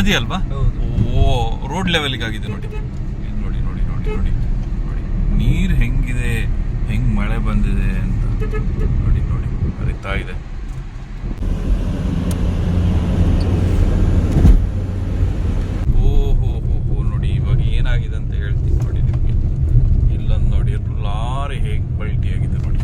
ನದಿ ಅಲ್ವಾ? ಓ, ರೋಡ್ ಲೆವೆಲ್ಗೆ ಆಗಿದೆ ನೋಡಿ. ನೋಡಿ ನೋಡಿ ನೋಡಿ ನೋಡಿ ನೋಡಿ ನೀರು ಹೆಂಗಿದೆ, ಹೆಂಗ್ ಮಳೆ ಬಂದಿದೆ ಅಂತ ನೋಡಿ. ನೋಡಿ ಹರಿತಾ ಇದೆ. ಓಹೋ ಹೋ ಹೋ ನೋಡಿ, ಇವಾಗ ಏನಾಗಿದೆ ಅಂತ ಹೇಳ್ತೀನಿ ನೋಡಿ ನಿಮಗೆ. ಇಲ್ಲೊಂದು ನೋಡಿ, ಲಾರಿ ಹೇಗೆ ಪಲ್ಟಿ ಆಗಿದೆ ನೋಡಿ.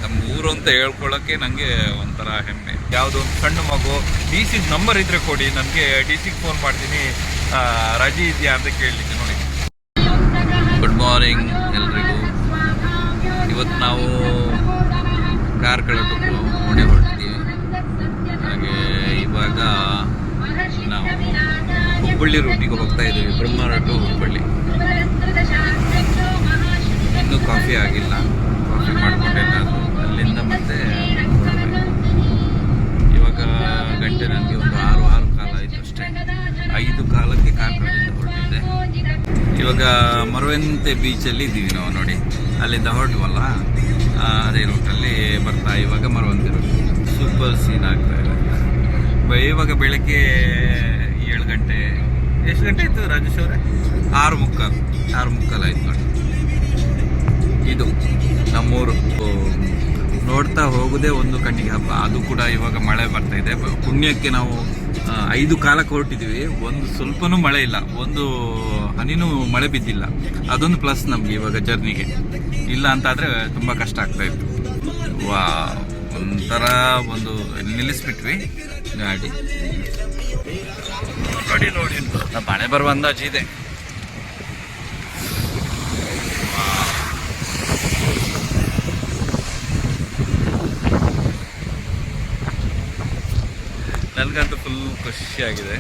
ನಮ್ಮ ಊರು ಅಂತ ಹೇಳ್ಕೊಳ್ಳೋಕ್ಕೆ ನನಗೆ ಒಂಥರ ಹೆಮ್ಮೆ. ಯಾವುದೋ ಒಂದು ಸಣ್ಣ ಮಗು DC ನಂಬರ್ ಇದ್ರೆ ಕೊಡಿ, ನನಗೆ DC ಫೋನ್ ಮಾಡ್ತೀನಿ, ರಜೆ ಇದೆಯಾ ಅಂತ ಕೇಳಲಿಕ್ಕೆ ನೋಡಿ. ಗುಡ್ ಮಾರ್ನಿಂಗ್ ಎಲ್ರಿಗೂ. ಇವತ್ತು ನಾವು ಕಾರ್ಕಳ ಟು ಪುಣೆ ಹೊರಟಿದ್ದೀವಿ. ಹಾಗೆ ಇವಾಗ ನಾವು ಹುಬ್ಬಳ್ಳಿ ರೂಟಿಗೆ ಹೋಗ್ತಾ ಇದ್ದೀವಿ, ಬ್ರಹ್ಮಾವರ ಟು ಹುಬ್ಬಳ್ಳಿ. ಇನ್ನೂ ಕಾಫಿ ಆಗಿಲ್ಲ, ಕಾಫಿ ಮಾಡ್ಕೊಂಡೆಲ್ಲ ಅಲ್ಲಿಂದ ಮತ್ತೆ ಇವಾಗ ಗಂಟೆ ನನಗೆ ಒಂದು 6 ಕಾಲ ಆಯಿತು ಅಷ್ಟೇ. 5 ಕಾಲಕ್ಕೆ ಕಾರ್ಕಳದಿಂದ ಹೊರಟಿದ್ದೆ. ಇವಾಗ ಮರವಂತೆ ಬೀಚಲ್ಲಿ ಇದ್ದೀವಿ ನಾವು ನೋಡಿ. ಅಲ್ಲಿಂದ ಹೊರಟವಲ್ಲ, ಅದೇ ರೂಟಲ್ಲಿ ಬರ್ತಾ ಇವಾಗ ಮರವಂತೆ ರೂಟ್. ಸೂಪರ್ ಸೀನ್ ಆಗ್ತಾ ಇದೆ. ಇವಾಗ ಬೆಳಗ್ಗೆ 7 ಗಂಟೆ, ಎಷ್ಟು ಗಂಟೆ ಆಯಿತು ರಾಜೇಶ್ ಅವರೇ? 6:45 ಆಯ್ತು ನೋಡಿ. ಇದು ನಮ್ಮೂರು. ನೋಡ್ತಾ ಹೋಗೋದೇ ಒಂದು ಕಣ್ಣಿಗೆ ಹಬ್ಬ. ಅದು ಕೂಡ ಇವಾಗ ಮಳೆ ಬರ್ತಾ ಇದೆ. ಪುಣ್ಯಕ್ಕೆ ನಾವು 5 ಕಾಲಕ್ಕೆ ಹೊರಟಿದ್ದೀವಿ, ಒಂದು ಸ್ವಲ್ಪನೂ ಮಳೆ ಇಲ್ಲ, ಒಂದು ಹನಿನೂ ಮಳೆ ಬಿದ್ದಿಲ್ಲ. ಅದೊಂದು ಪ್ಲಸ್ ನಮ್ಗೆ ಇವಾಗ ಜರ್ನಿಗೆ. ಇಲ್ಲ ಅಂತಾದರೆ ತುಂಬ ಕಷ್ಟ ಆಗ್ತಾ ಇತ್ತು. ವಾ, ಒಂಥರ ಒಂದು ನಿಲ್ಲಿಸ್ಬಿಟ್ವಿ ಗಾಡಿ. ನೋಡಿ ನೋಡಿ, ಮಳೆ ಬರುವ ಅಂದಾಜಿದೆ. ನನಗಂತೂ ಫುಲ್ ಖುಷಿಯಾಗಿದೆ.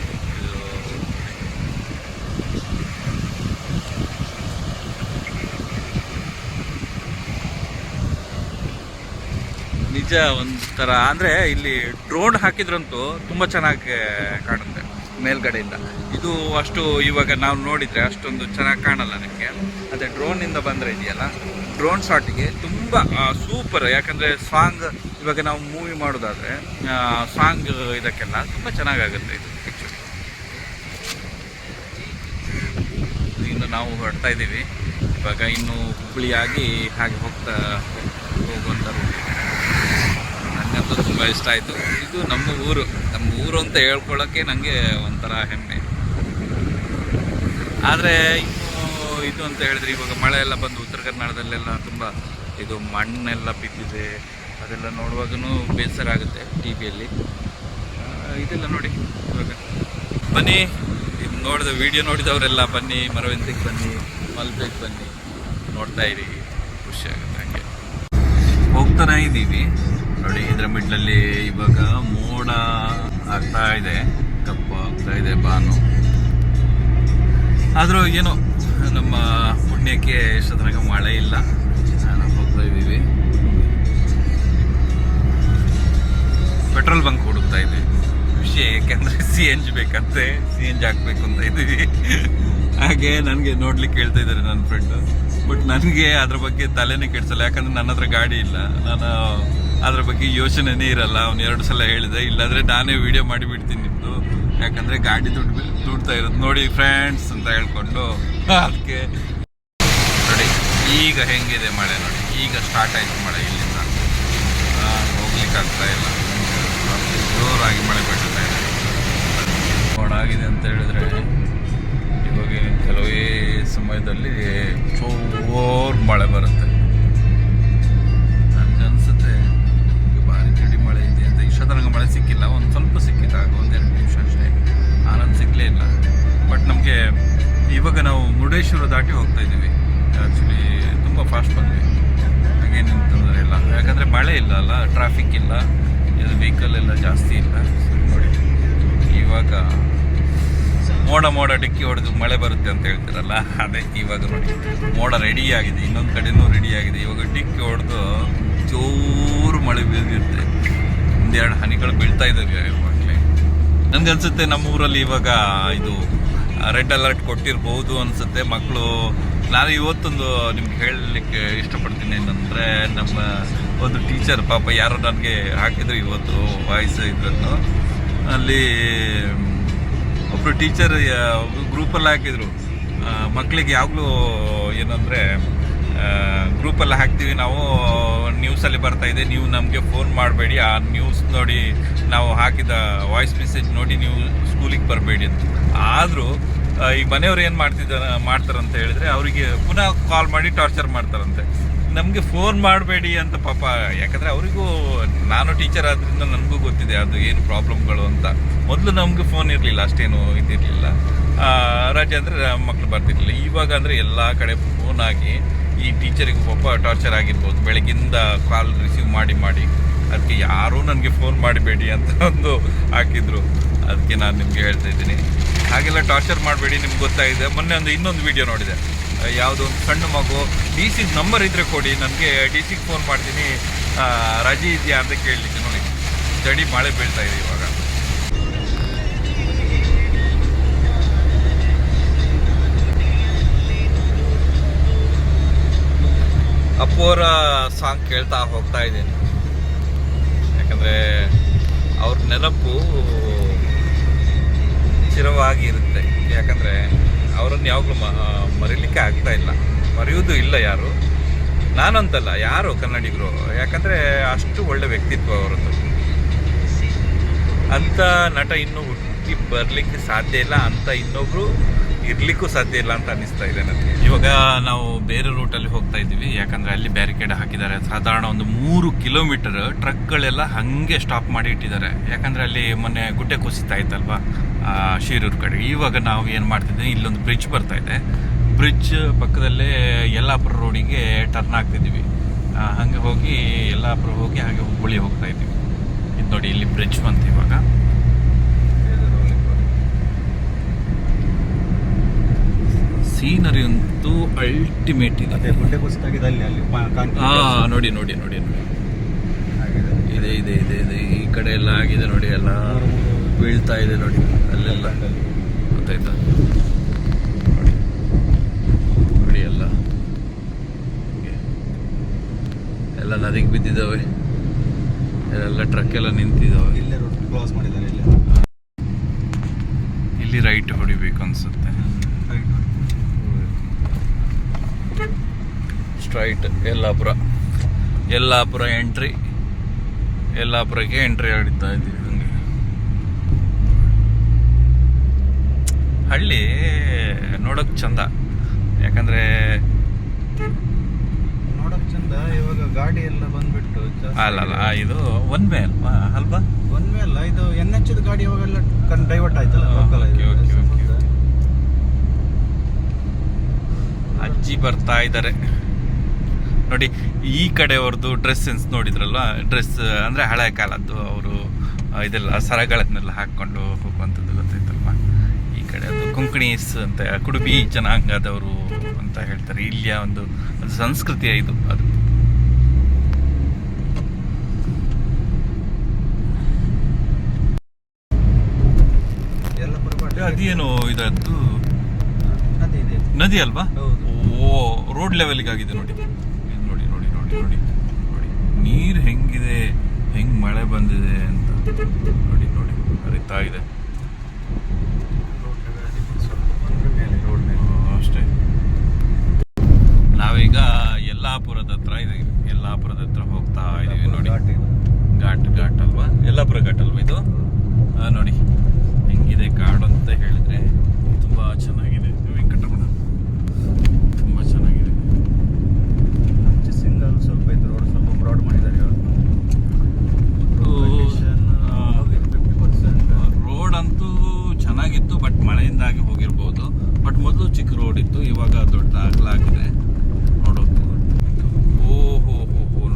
ನಿಜ ಒಂಥರ ಅಂದರೆ ಇಲ್ಲಿ ಡ್ರೋನ್ ಹಾಕಿದ್ರಂತೂ ತುಂಬ ಚೆನ್ನಾಗಿ ಕಾಣುತ್ತೆ ಮೇಲ್ಗಡೆಯಿಂದ. ಇದು ಅಷ್ಟು ಇವಾಗ ನಾವು ನೋಡಿದರೆ ಅಷ್ಟೊಂದು ಚೆನ್ನಾಗಿ ಕಾಣಲ್ಲ ನಿಮಗೆ. ಅದೇ ಡ್ರೋನಿಂದ ಬಂದರೆ ಇದೆಯಲ್ಲ, ಡ್ರೋನ್ ಶಾಟಿಗೆ ತುಂಬ ಸೂಪರ್. ಯಾಕಂದರೆ ಸಾಂಗ್ ಇವಾಗ ನಾವು ಮೂವಿ ಮಾಡೋದಾದರೆ ಸಾಂಗ್ ಇದಕ್ಕೆಲ್ಲ ತುಂಬ ಚೆನ್ನಾಗಾಗುತ್ತೆ ಇದು ಆ್ಯಕ್ಚುಲಿ. ಇನ್ನು ನಾವು ಹೊರಡ್ತಾ ಇದ್ದೀವಿ ಇವಾಗ. ಇನ್ನು ಹುಬ್ಬಳ್ಳಿಯಾಗಿ ಹಾಗೆ ಹೋಗುವಂಥ ರೂಟ್. ನನಗಂತೂ ತುಂಬ ಇಷ್ಟ ಆಯಿತು. ಇದು ನಮ್ಮ ಊರು ಅಂತ ಹೇಳ್ಕೊಳ್ಳೋಕ್ಕೆ ನನಗೆ ಒಂಥರ ಹೆಮ್ಮೆ. ಆದರೆ ಇನ್ನು ಇದು ಅಂತ ಹೇಳಿದ್ರೆ, ಇವಾಗ ಮಳೆ ಎಲ್ಲ ಬಂದು ಉತ್ತರ ಕನ್ನಡದಲ್ಲೆಲ್ಲ ತುಂಬ ಇದು ಮಣ್ಣೆಲ್ಲ ಬಿದ್ದಿದೆ. ಅದೆಲ್ಲ ನೋಡುವಾಗೂ ಬೇಸರ ಆಗುತ್ತೆ TVಯಲ್ಲಿ. ಇದೆಲ್ಲ ನೋಡಿ ಇವಾಗ. ಬನ್ನಿ, ಇದು ವಿಡಿಯೋ ನೋಡಿದವರೆಲ್ಲ ಬನ್ನಿ, ಮರವಂತಿಗೆ ಬನ್ನಿ, ಮಲ್ಪೆಗೆ ಬನ್ನಿ, ನೋಡ್ತಾ ಇರಿ, ಖುಷಿ ಆಗುತ್ತೆ. ಹಂಗೆ ಹೋಗ್ತಾನೆ ಇದ್ದೀವಿ ನೋಡಿ. ಇದರ ಮಿಡ್ಲಲ್ಲಿ ಇವಾಗ ಮೋಡ ಆಗ್ತಾ ಇದೆ, ಕಪ್ಪು ಆಗ್ತಾ ಇದೆ ಬಾನು. ಆದರೂ ಏನೋ ನಮ್ಮ ಪುಣ್ಯಕ್ಕೆ ಎಷ್ಟು ತನಕ ಮಳೆ ಇಲ್ಲ. ನಾವು ಹೋಗ್ತಾ ಇದ್ದೀವಿ. ಪೆಟ್ರೋಲ್ ಬಂಕ್ ಹುಡುಕ್ತಾ ಇದ್ದೀವಿ. ವಿಷಯ ಏಕೆಂದರೆ CNG ಬೇಕಂತೆ, CNG ಹಾಕ್ಬೇಕು ಅಂತ ಇದ್ದೀವಿ. ಹಾಗೆ ನನಗೆ ನೋಡ್ಲಿಕ್ಕೆ ಹೇಳ್ತಾ ಇದ್ದಾರೆ ನನ್ನ ಫ್ರೆಂಡು. ಬಟ್ ನನಗೆ ಅದ್ರ ಬಗ್ಗೆ ತಲೆನೇ ಕೆಡಿಸಲ್ಲ, ಯಾಕಂದರೆ ನನ್ನ ಹತ್ರ ಗಾಡಿ ಇಲ್ಲ. ನಾನು ಅದ್ರ ಬಗ್ಗೆ ಯೋಚನೆನೇ ಇರಲ್ಲ. ಅವ್ನು 2 ಸಲ ಹೇಳಿದೆ, ಇಲ್ಲಾಂದರೆ ನಾನೇ ವಿಡಿಯೋ ಮಾಡಿಬಿಡ್ತೀನಿ ನಿಮ್ಮದು, ಯಾಕಂದರೆ ಗಾಡಿ ದುಡ್ತಾ ಇರೋದು ನೋಡಿ ಫ್ರೆಂಡ್ಸ್ ಅಂತ ಹೇಳ್ಕೊಂಡು. ಅದಕ್ಕೆ ನೋಡಿ ಈಗ ಹೆಂಗಿದೆ ಮಳೆ ನೋಡಿ. ಈಗ ಸ್ಟಾರ್ಟ್ ಆಯಿತು ಮಳೆ. ಇಲ್ಲಿಂದ ಹೋಗ್ಲಿಕ್ಕೆ ಆಗ್ತಾ ಇಲ್ಲ, ಜೋರಾಗಿ ಮಳೆ ಬೀಳ್ತಾ ಇದೆ. ಆಗಿದೆ ಅಂತ ಹೇಳಿದ್ರೆ ಇವಾಗ ಕೆಲವೇ ಸಮಯದಲ್ಲಿ ಜೋರು ಮಳೆ ಬರುತ್ತೆ. ನನಗನ್ಸುತ್ತೆ ಭಾರಿ ತಿಳಿ ಮಳೆ ಇದೆ ಅಂತ. ಇಷ್ಟೊತ್ತನಕ ಮಳೆ ಸಿಕ್ಕಿಲ್ಲ, ಒಂದು ಸ್ವಲ್ಪ ಸಿಕ್ಕಿದಾಗ 1-2 ನಿಮಿಷ ಅಷ್ಟೇ, ಆನಂದ ಸಿಕ್ಕಲೇ ಇಲ್ಲ. ಬಟ್ ನಮಗೆ ಇವಾಗ ನಾವು ಮುರುಡೇಶ್ವರ ದಾಟಿ ಹೋಗ್ತಾ ಇದ್ದೀವಿ. ಆ್ಯಕ್ಚುಲಿ ತುಂಬ ಫಾಸ್ಟ್ ಬಂದ್ವಿ, ಹಾಗೇನು ತೊಂದರೆ ಇಲ್ಲ. ಯಾಕಂದರೆ ಮಳೆ ಇಲ್ಲ ಅಲ್ಲ, ಟ್ರಾಫಿಕ್ ಇಲ್ಲ, ಇದು ವೆಹಿಕಲ್ ಎಲ್ಲ ಜಾಸ್ತಿ ಇಲ್ಲ. ನೋಡಿ ಇವಾಗ ಮೋಡ ಡಿಕ್ಕಿ ಹೊಡೆದು ಮಳೆ ಬರುತ್ತೆ ಅಂತ ಹೇಳ್ತಿರಲ್ಲ, ಅದೇ ಇವಾಗ ನೋಡಿ ಮೋಡ ರೆಡಿಯಾಗಿದೆ, ಇನ್ನೊಂದು ಕಡೆನೂ ರೆಡಿಯಾಗಿದೆ. ಇವಾಗ ಡಿಕ್ಕಿ ಹೊಡೆದು ಜೋರು ಮಳೆ ಬೀಳುತ್ತೆ. 1-2 ಹನಿಗಳು ಬೀಳ್ತಾ ಇದ್ದಾವೆ ಇವಾಗಲೇ. ನನ್ಗನ್ಸುತ್ತೆ ನಮ್ಮ ಊರಲ್ಲಿ ಇವಾಗ ಇದು ರೆಡ್ ಅಲರ್ಟ್ ಕೊಟ್ಟಿರ್ಬೋದು ಅನ್ಸುತ್ತೆ. ಮಕ್ಕಳು, ನಾನು ಇವತ್ತೊಂದು ನಿಮ್ಗೆ ಹೇಳಲಿಕ್ಕೆ ಇಷ್ಟಪಡ್ತೀನಿ ಏನಂದರೆ, ನಮ್ಮ ಒಂದು ಟೀಚರ್ ಪಾಪ ಯಾರೋ ನನಗೆ ಹಾಕಿದ್ರು ಇವತ್ತು ವಾಯ್ಸ್ ಇದ್ರನ್ನು. ಅಲ್ಲಿ ಒಬ್ಬರು ಟೀಚರ್ ಗ್ರೂಪಲ್ಲಿ ಹಾಕಿದರು, ಮಕ್ಕಳಿಗೆ ಯಾವಾಗಲೂ ಏನಂದರೆ ಗ್ರೂಪಲ್ಲಿ ಹಾಕ್ತೀವಿ ನಾವು, ನ್ಯೂಸಲ್ಲಿ ಬರ್ತಾ ಇದೆ, ನೀವು ನಮಗೆ ಫೋನ್ ಮಾಡಬೇಡಿ, ಆ ನ್ಯೂಸ್ ನೋಡಿ ನಾವು ಹಾಕಿದ ವಾಯ್ಸ್ ಮೆಸೇಜ್ ನೋಡಿ ನೀವು ಸ್ಕೂಲಿಗೆ ಬರಬೇಡಿ ಅಂತ. ಆದರೂ ಈ ಮನೆಯವ್ರು ಏನು ಮಾಡ್ತಾರಂತ ಹೇಳಿದರೆ ಅವರಿಗೆ ಪುನಃ ಕಾಲ್ ಮಾಡಿ ಟಾರ್ಚರ್ ಮಾಡ್ತಾರಂತೆ, ನಮಗೆ ಫೋನ್ ಮಾಡಬೇಡಿ ಅಂತ. ಪಾಪ, ಯಾಕಂದರೆ ಅವರಿಗೂ, ನಾನು ಟೀಚರ್ ಆದ್ದರಿಂದ ನನಗೂ ಗೊತ್ತಿದೆ ಅದು ಏನು ಪ್ರಾಬ್ಲಮ್ಗಳು ಅಂತ. ಮೊದಲು ನಮಗೆ ಫೋನ್ ಇರಲಿಲ್ಲ, ಅಷ್ಟೇನು ಇದಿರಲಿಲ್ಲ, ರಜೆ ಅಂದರೆ ಮಕ್ಕಳು ಬರ್ತಿರ್ಲಿಲ್ಲ. ಇವಾಗ ಅಂದರೆ ಎಲ್ಲ ಕಡೆ ಫೋನ್ ಆಗಿ ಈ ಟೀಚರಿಗೂ ಪಾಪ ಟಾರ್ಚರ್ ಆಗಿರ್ಬೋದು, ಬೆಳಗಿಂದ ಕಾಲ್ ರಿಸೀವ್ ಮಾಡಿ ಮಾಡಿ. ಅದಕ್ಕೆ ಯಾರೂ ನನಗೆ ಫೋನ್ ಮಾಡಬೇಡಿ ಅಂತ ಒಂದು ಹಾಕಿದ್ರು. ಅದಕ್ಕೆ ನಾನು ನಿಮಗೆ ಹೇಳ್ತಾ ಇದ್ದೀನಿ, ಹಾಗೆಲ್ಲ ಟಾರ್ಚರ್ ಮಾಡಬೇಡಿ. ನಿಮ್ಗೆ ಗೊತ್ತಾಗಿದೆ. ಮೊನ್ನೆ ಇನ್ನೊಂದು ವಿಡಿಯೋ ನೋಡಿದೆ, ಯಾವುದೋ ಒಂದು ಸಣ್ಣ ಮಗು, ಡಿ ಸಿ ನಂಬರ್ ಇದ್ದರೆ ಕೊಡಿ, ನನಗೆ ಡಿ ಸಿಗೆ ಫೋನ್ ಮಾಡ್ತೀನಿ, ರಜೆ ಇದೆಯಾ ಅಂತ ಕೇಳಲಿಕ್ಕೆ. ನೋಡಿ, ಚಳಿ ಮಳೆ ಬೀಳ್ತಾ ಇದೆ ಇವಾಗ. ಅಪ್ಪೋರ ಸಾಂಗ್ ಕೇಳ್ತಾ ಹೋಗ್ತಾ ಇದ್ದೀನಿ, ಯಾಕಂದರೆ ಅವ್ರ ನೆನಪು ಚಿರವಾಗಿ ಇರುತ್ತೆ. ಯಾಕಂದರೆ ಅವರನ್ನು ಯಾವಾಗಲೂ ಮರೀಲಿಕ್ಕೆ ಆಗ್ತಾ ಇಲ್ಲ, ಮರೆಯೋದು ಇಲ್ಲ ಯಾರು, ನಾನಂತಲ್ಲ, ಯಾರು ಕನ್ನಡಿಗರು. ಯಾಕಂದರೆ ಅಷ್ಟು ಒಳ್ಳೆ ವ್ಯಕ್ತಿತ್ವ ಅವರದ್ದು. ಅಂಥ ನಟ ಇನ್ನೂ ಹುಟ್ಟಿ ಬರಲಿಕ್ಕೆ ಸಾಧ್ಯ ಇಲ್ಲ, ಅಂತ ಇನ್ನೊಬ್ರು ಇರಲಿಕ್ಕೂ ಸಾಧ್ಯ ಇಲ್ಲ ಅಂತ ಅನ್ನಿಸ್ತಾ ಇದೆ ನನಗೆ. ಇವಾಗ ನಾವು ಬೇರೆ ರೂಟಲ್ಲಿ ಹೋಗ್ತಾ ಇದ್ದೀವಿ, ಯಾಕಂದರೆ ಅಲ್ಲಿ ಬ್ಯಾರಿಕೇಡ್ ಹಾಕಿದ್ದಾರೆ. ಸಾಧಾರಣ ಒಂದು 3 ಕಿಲೋಮೀಟರ್ ಟ್ರಕ್ಗಳೆಲ್ಲ ಹಾಗೆ ಸ್ಟಾಪ್ ಮಾಡಿ ಇಟ್ಟಿದ್ದಾರೆ. ಯಾಕಂದರೆ ಅಲ್ಲಿ ಮೊನ್ನೆ ಗುಡ್ಡೆ ಕುಸಿತಾ ಇತ್ತಲ್ವ ಶಿರೂರು ಕಡೆ. ಇವಾಗ ನಾವು ಏನು ಮಾಡ್ತಿದ್ದೀವಿ, ಇಲ್ಲೊಂದು ಬ್ರಿಡ್ಜ್ ಬರ್ತಾ ಇದೆ, ಬ್ರಿಡ್ಜ್ ಪಕ್ಕದಲ್ಲೇ ಯಲ್ಲಾಪುರ ರೋಡಿಗೆ ಟರ್ನ್ ಆಗ್ತಿದ್ದೀವಿ. ಹಾಗೆ ಹೋಗಿ ಯಲ್ಲಾಪುರ ಹೋಗಿ ಹಾಗೆ ಹುಬ್ಬಳ್ಳಿ ಹೋಗ್ತಾ ಇದ್ದೀವಿ. ಇದು ನೋಡಿ, ಇಲ್ಲಿ ಬ್ರಿಡ್ಜ್ ಬಂತು ಇವಾಗ. ಸೀನರಿ ಅಂತೂ ಅಲ್ಟಿಮೇಟ್ ಇದೆ. ನೋಡಿ ನೋಡಿ ನೋಡಿ ನೋಡಿ, ಇದೆ ಇದೆ ಇದೆ ಇದೆ, ಈ ಕಡೆ ಎಲ್ಲ ಆಗಿದೆ ನೋಡಿ, ಎಲ್ಲ ಬೀಳ್ತಾ ಇದೆ ನೋಡಿ, ಅಲ್ಲೆಲ್ಲ ಗೊತ್ತಾಯ್ತಾ ನೋಡಿ, ನೋಡಿ ಎಲ್ಲ ಎಲ್ಲ ನದಿಗೆ ಬಿದ್ದಿದ್ದಾವೆ, ಎಲ್ಲ ಟ್ರಕ್ ಎಲ್ಲ ನಿಂತಿದ್ದಾವೆ. ಇಲ್ಲಿ ರೈಟ್ ಹೊಡಿಬೇಕು ಅನ್ಸುತ್ತೆ, ಸ್ಟ್ರೈಟ್ ಯಲ್ಲಾಪುರ ಎಂಟ್ರಿ, ಯಲ್ಲಾಪುರಕ್ಕೆ ಎಂಟ್ರಿ ಆಡ್ತಾ ಇದ್ದೀವಿ. ಹಂಗೆ ಹಳ್ಳಿ ನೋಡೋಕೆ ಚಂದ, ಯಾಕಂದ್ರೆ ನೋಡೋಕೆ ಚಂದ. ಇವಾಗ ಗಾಡಿ ಎಲ್ಲ ಬಂದ್ಬಿಟ್ಟು ಅಲ್ಲ, ಇದು ಒನ್ ವೇ ಅಲ್ವಾ? ಒನ್ ವೇ ಅಲ್ಲ, ಇದು NH ಗಾಡಿ ಇವಾಗೆಲ್ಲ ಡೈವರ್ಟ್ ಆಯ್ತಲ್ಲ. ಅಜ್ಜಿ ಬರ್ತಾ ಇದ್ದಾರೆ ನೋಡಿ. ಈ ಕಡೆಯವ್ರದ್ದು ಡ್ರೆಸ್ ಸೆನ್ಸ್ ನೋಡಿದ್ರಲ್ವ, ಡ್ರೆಸ್ ಅಂದರೆ ಹಳೆ ಕಾಲದ್ದು, ಅವರು ಇದೆಲ್ಲ ಸರಗಳನ್ನೆಲ್ಲ ಹಾಕ್ಕೊಂಡು ಹೋಗುವಂಥದ್ದು ಗೊತ್ತಾಯ್ತಲ್ವ. ಈ ಕಡೆ ಅದು ಕೊಂಕಣೀಸ್ ಅಂತ, ಕುಡುಬಿ ಜನಾಂಗದವರು ಅಂತ ಹೇಳ್ತಾರೆ. ಇಲ್ಲಿಯ ಒಂದು ಸಂಸ್ಕೃತಿಯ ಇದು ಅದು. ಅದೇನು ಇದದ್ದು ನದಿ ಅಲ್ವಾ? ಓ, ರೋಡ್ ಲೆವೆಲ್ಗೆ ಆಗಿದೆ ನೋಡಿ. ನೋಡಿ ನೋಡಿ ನೋಡಿ ನೋಡಿ ನೋಡಿ, ನೀರು ಹೆಂಗಿದೆ, ಹೆಂಗ್ ಮಳೆ ಬಂದಿದೆ ಅಂತ ನೋಡಿ. ನೋಡಿ ಹರಿತಾ ಇದೆ ಅಷ್ಟೇ. ನಾವೀಗ ಯಲ್ಲಾಪುರದ ಹತ್ರ ಇದೀವಿ, ಯಲ್ಲಾಪುರದ ಹತ್ರ ಹೋಗ್ತಾ ಇದೀವಿ ನೋಡಿ. ಘಾಟ್ ಅಲ್ವಾ? ಯಲ್ಲಾಪುರ ಘಾಟ್ ಅಲ್ವಾ ಇದು? ನೋಡಿ ಹೆಂಗಿದೆ ಕಾಡು ಅಂತ ಹೇಳಿದ್ರೆ, ತುಂಬಾ ಚೆನ್ನಾಗಿದೆ. ವೆಂಕಟರಮಣ ತುಂಬಾ ಚೆನ್ನಾಗಿದೆ. ಸಿಂಗಲ್ ಸ್ವಲ್ಪ ಇದು ರೋಡ್ ಸ್ವಲ್ಪ ಬ್ರಾಡ್ ಮಾಡಿದ್ದಾರೆ. ರೋಡ್ ಅಂತೂ ಚೆನ್ನಾಗಿತ್ತು, ಬಟ್ ಮಳೆಯಿಂದಾಗಿ ಹೋಗಿರ್ಬೋದು. ಬಟ್ ಮೊದಲು ಚಿಕ್ಕ ರೋಡ್ ಇತ್ತು, ಇವಾಗ ದೊಡ್ಡ ಅಗಲಾಗಿದೆ ನೋಡೋದು. ಓಹೋ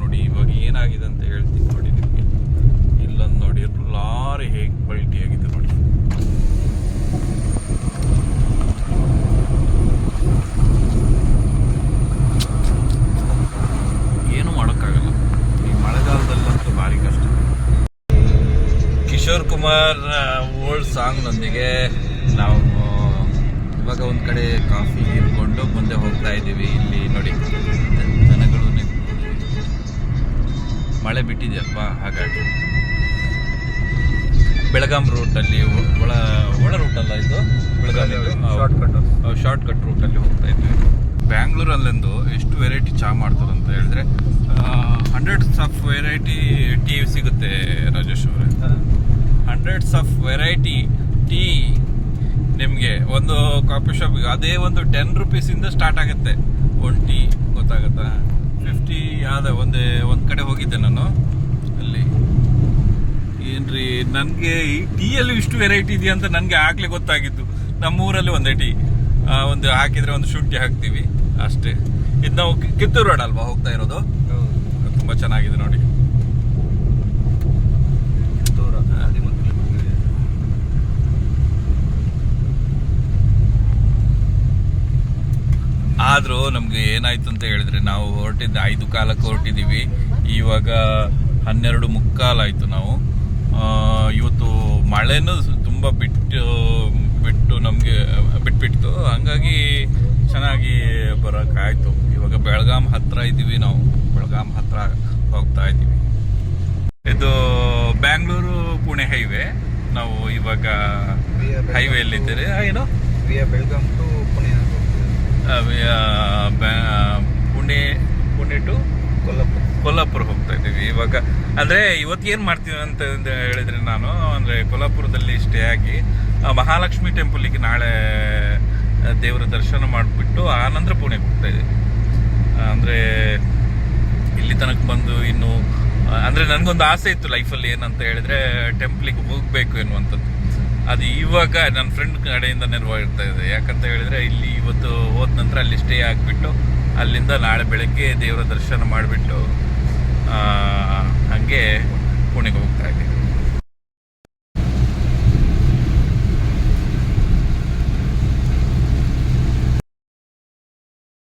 ನೋಡಿ, ಇವಾಗ ಏನಾಗಿದೆ ಅಂತ ಹೇಳ್ತೀನಿ ನೋಡಿ ನಿಮಗೆ. ಇಲ್ಲೊಂದು ನೋಡಿ, ಲಾರಿ ಹೇಗೆ ಪಲ್ಟಿ ಆಗಿದೆ ನೋಡಿ. ಏನು ಮಾಡೋಕ್ಕಾಗಲ್ಲ, ಈ ಮಳೆಗಾಲದಲ್ಲಂತೂ ಭಾರಿ ಕಷ್ಟ. ಕಿಶೋರ್ ಕುಮಾರ್ ಓಲ್ಡ್ ಸಾಂಗ್ನೊಂದಿಗೆ ನಾವು ಇವಾಗ ಒಂದು ಕಡೆ ಕಾಫಿ ಹೀರ್ಕೊಂಡು ಮುಂದೆ ಹೋಗ್ತಾ ಇದ್ದೀವಿ. ಇಲ್ಲಿ ನೋಡಿ ಜನಗಳು ಮಳೆ ಬಿಟ್ಟಿದೆಯಪ್ಪ, ಹಾಗಾಗಿ ಬೆಳಗಾಂ ರೂಟಲ್ಲಿ ಒಳ ರೂಟಲ್ಲ ಇದು, ಬೆಳಗಾಂ ಶಾರ್ಟ್ ಕಟ್ ರೂಟಲ್ಲಿ ಹೋಗ್ತಾ ಇದ್ವಿ. ಬ್ಯಾಂಗ್ಳೂರಲ್ಲಿಂದು ಎಷ್ಟು ವೆರೈಟಿ ಚಹಾ ಮಾಡ್ತಾರೆ ಅಂತ ಹೇಳಿದ್ರೆ ಹಂಡ್ರೆಡ್ಸ್ ಆಫ್ ವೆರೈಟಿ ಟೀ ಸಿಗುತ್ತೆ ರಾಜೇಶ್ ಅವರೇ. ಹಂಡ್ರೆಡ್ಸ್ ಆಫ್ ವೆರೈಟಿ ಟೀ ನಿಮಗೆ ಒಂದು ಕಾಫಿ ಶಾಪಿಗೆ ಅದೇ ಒಂದು 10 ರೂಪೀಸಿಂದ ಸ್ಟಾರ್ಟ್ ಆಗುತ್ತೆ ಒಂದು ಟೀ, ಗೊತ್ತಾಗತ್ತಾ? 50 ಒಂದು ಕಡೆ ಹೋಗಿದ್ದೆ ನಾನು, ಅಲ್ಲಿ ಏನ್ರಿ ನನಗೆ ಈ ಟೀಯಲ್ಲಿ ಇಷ್ಟು ವೆರೈಟಿ ಇದೆಯಾ ಅಂತ ನನಗೆ ಆಗ್ಲೇ ಗೊತ್ತಾಗಿದ್ದು. ನಮ್ಮೂರಲ್ಲಿ ಒಂದೇ ಟೀ ಒಂದು ಹಾಕಿದ್ರೆ ಒಂದು ಶುಂಠಿ ಹಾಕ್ತೀವಿ ಅಷ್ಟೇ. ಇದು ನಾವು ಕಿತ್ತೂರು ರೋಡ್ ಅಲ್ವಾ ಹೋಗ್ತಾ ಇರೋದು, ತುಂಬಾ ಚೆನ್ನಾಗಿದೆ ನೋಡಿ. ಆದ್ರೂ ನಮ್ಗೆ ಏನಾಯ್ತು ಅಂತ ಹೇಳಿದ್ರೆ, ನಾವು ಹೊರಟಿದ್ದು 5:15 ಹೊರಟಿದ್ದೀವಿ, ಇವಾಗ 12:45 ಆಯ್ತು. ನಾವು ಇವತ್ತು ಮಳೆನೂ ತುಂಬ ಬಿಟ್ಟು ನಮಗೆ ಬಿಟ್ಬಿಟ್ಟು, ಹಂಗಾಗಿ ಚೆನ್ನಾಗಿ ಬರೋಕ್ಕಾಯ್ತು. ಇವಾಗ ಬೆಳಗಾಂ ಹತ್ರ ಇದ್ದೀವಿ, ನಾವು ಬೆಳಗಾಂ ಹತ್ರ ಹೋಗ್ತಾ ಇದ್ದೀವಿ. ಇದು ಬ್ಯಾಂಗ್ಳೂರು ಪುಣೆ ಹೈವೇ. ನಾವು ಇವಾಗ ಹೈವೇಲಿದ್ದೀರಿ. ಏನು ಬೆಳಗಾಂ ಟು ಪುಣೆ, ಪುಣೆ ಟು ಕೊಲ್ಲಾಪುರ ಹೋಗ್ತಾ ಇದ್ದೀವಿ ಇವಾಗ. ಅಂದ್ರೆ ಇವತ್ತು ಏನ್ ಮಾಡ್ತೀವಿ ಅಂತ ಹೇಳಿದ್ರೆ, ನಾನು ಅಂದ್ರೆ ಕೊಲ್ಲಾಪುರದಲ್ಲಿ ಸ್ಟೇ ಆಗಿ ಮಹಾಲಕ್ಷ್ಮಿ ಟೆಂಪಲ್ಗೆ ನಾಳೆ ದೇವರ ದರ್ಶನ ಮಾಡಿಬಿಟ್ಟು ಆನಂತರ ಪುಣೆಗೆ ಹೋಗ್ತಾ ಇದ್ದೀವಿ. ಅಂದ್ರೆ ಇಲ್ಲಿ ತನಕ ಬಂದು ಇನ್ನು ಅಂದ್ರೆ ನನ್ಗೊಂದು ಆಸೆ ಇತ್ತು ಲೈಫಲ್ಲಿ, ಏನಂತ ಹೇಳಿದ್ರೆ ಟೆಂಪಲ್ಗೆ ಹೋಗ್ಬೇಕು ಎನ್ನುವಂಥದ್ದು. ಅದು ಇವಾಗ ನನ್ನ ಫ್ರೆಂಡ್ ಕಡೆಯಿಂದ ನೆರವಾಗಿರ್ತಾ ಇದೆ. ಯಾಕಂತ ಹೇಳಿದ್ರೆ ಇಲ್ಲಿ ಇವತ್ತು ಹೋದ ನಂತರ ಅಲ್ಲಿ ಸ್ಟೇ ಆಗಿಬಿಟ್ಟು ಅಲ್ಲಿಂದ ನಾಳೆ ಬೆಳಗ್ಗೆ ದೇವರ ದರ್ಶನ ಮಾಡಿಬಿಟ್ಟು ಹಾಗೆ ಪುಣೆಗೆ ಹೋಗ್ತಾ ಇದ್ದೀವಿ.